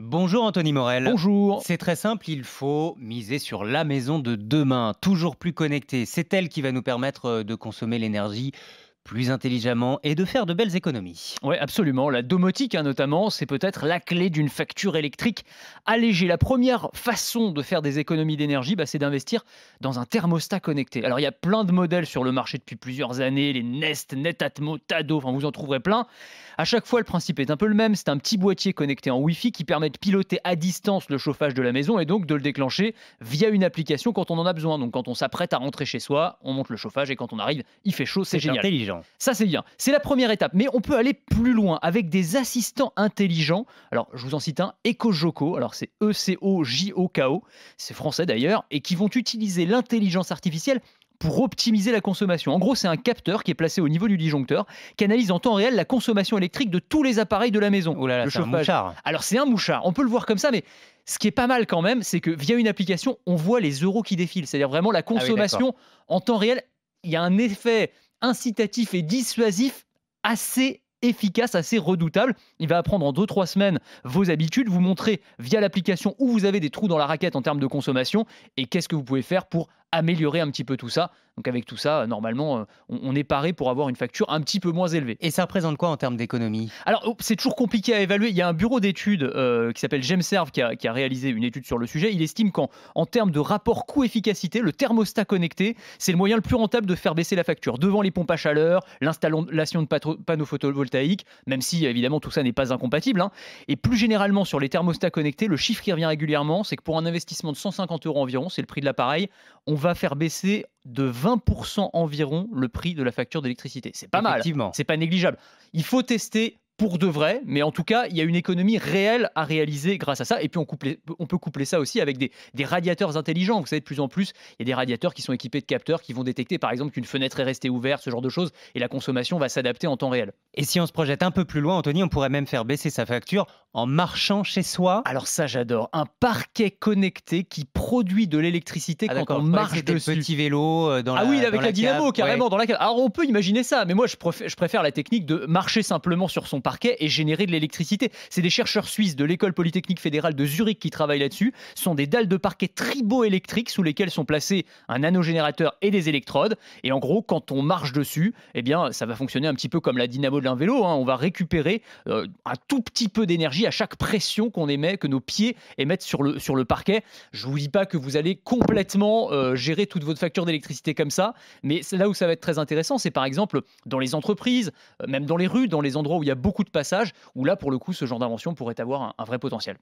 Bonjour Anthony Morel. Bonjour. C'est très simple, il faut miser sur la maison de demain, toujours plus connectée. C'est elle qui va nous permettre de consommer l'énergie plus intelligemment et de faire de belles économies. Oui, absolument. La domotique, notamment, c'est peut-être la clé d'une facture électrique allégée. La première façon de faire des économies d'énergie, c'est d'investir dans un thermostat connecté. Alors, il y a plein de modèles sur le marché depuis plusieurs années, les Nest, Netatmo, Tado, enfin, vous en trouverez plein. À chaque fois, le principe est un peu le même. C'est un petit boîtier connecté en Wi-Fi qui permet de piloter à distance le chauffage de la maison et donc de le déclencher via une application quand on en a besoin. Donc, quand on s'apprête à rentrer chez soi, on monte le chauffage et quand on arrive, il fait chaud, c'est C'est génial. intelligent. Ça, c'est bien. C'est la première étape. Mais on peut aller plus loin avec des assistants intelligents. Alors, je vous en cite un, EcoJoco. Alors, c'est ECOJOKO. C'est français d'ailleurs. Et qui vont utiliser l'intelligence artificielle pour optimiser la consommation. En gros, c'est un capteur qui est placé au niveau du disjoncteur, qui analyse en temps réel la consommation électrique de tous les appareils de la maison. Oh là là, Le c'est un chauffage. mouchard. Alors, c'est un mouchard. On peut le voir comme ça, mais ce qui est pas mal quand même, c'est que via une application, on voit les euros qui défilent. C'est-à-dire vraiment la Ah oui, d'accord. consommation en temps réel. Il y a un effet incitatif et dissuasif assez efficace, assez redoutable. Il va apprendre en 2-3 semaines vos habitudes, vous montrer via l'application où vous avez des trous dans la raquette en termes de consommation et qu'est-ce que vous pouvez faire pour améliorer un petit peu tout ça. Donc avec tout ça, normalement, on est paré pour avoir une facture un petit peu moins élevée. Et ça représente quoi en termes d'économie? Alors, c'est toujours compliqué à évaluer. Il y a un bureau d'études qui s'appelle GEMSERV qui a réalisé une étude sur le sujet. Il estime qu'en termes de rapport coût-efficacité, le thermostat connecté, c'est le moyen le plus rentable de faire baisser la facture. Devant les pompes à chaleur, l'installation de panneaux photovoltaïques, même si évidemment tout ça n'est pas incompatible. Et plus généralement sur les thermostats connectés, le chiffre qui revient régulièrement, c'est que pour un investissement de 150 euros environ, c'est le prix de l'appareil, on va faire baisser de 20% environ le prix de la facture d'électricité. C'est pas mal, Effectivement. c'est pas négligeable. Il faut tester pour de vrai, mais en tout cas, il y a une économie réelle à réaliser grâce à ça. Et puis, on peut coupler ça aussi avec des radiateurs intelligents. Vous savez, de plus en plus, il y a des radiateurs qui sont équipés de capteurs qui vont détecter, par exemple, qu'une fenêtre est restée ouverte, ce genre de choses, et la consommation va s'adapter en temps réel. Et si on se projette un peu plus loin, Anthony, on pourrait même faire baisser sa facture en marchant chez soi. Alors ça, j'adore. Un parquet connecté qui produit de l'électricité Ah quand d'accord, on je croyais que marche c'était le dessus. petit vélo dans Ah oui, la, avec dans la la dynamo, cave. carrément, Ouais. dans la cave. Alors on peut imaginer ça, mais moi je préfère la technique de marcher simplement sur son parquet et générer de l'électricité. C'est des chercheurs suisses de l'École polytechnique fédérale de Zurich qui travaillent là-dessus. Ce sont des dalles de parquet triboélectriques sous lesquelles sont placés un nanogénérateur et des électrodes. Et en gros, quand on marche dessus, eh bien, ça va fonctionner un petit peu comme la dynamo d'un vélo. On va récupérer un tout petit peu d'énergie à chaque pression qu'on émet, que nos pieds émettent sur le parquet. Je ne vous dis pas que vous allez complètement gérer toute votre facture d'électricité comme ça, mais c'est là où ça va être très intéressant, c'est par exemple dans les entreprises, même dans les rues, dans les endroits où il y a beaucoup de passages, où là, pour le coup, ce genre d'invention pourrait avoir un vrai potentiel.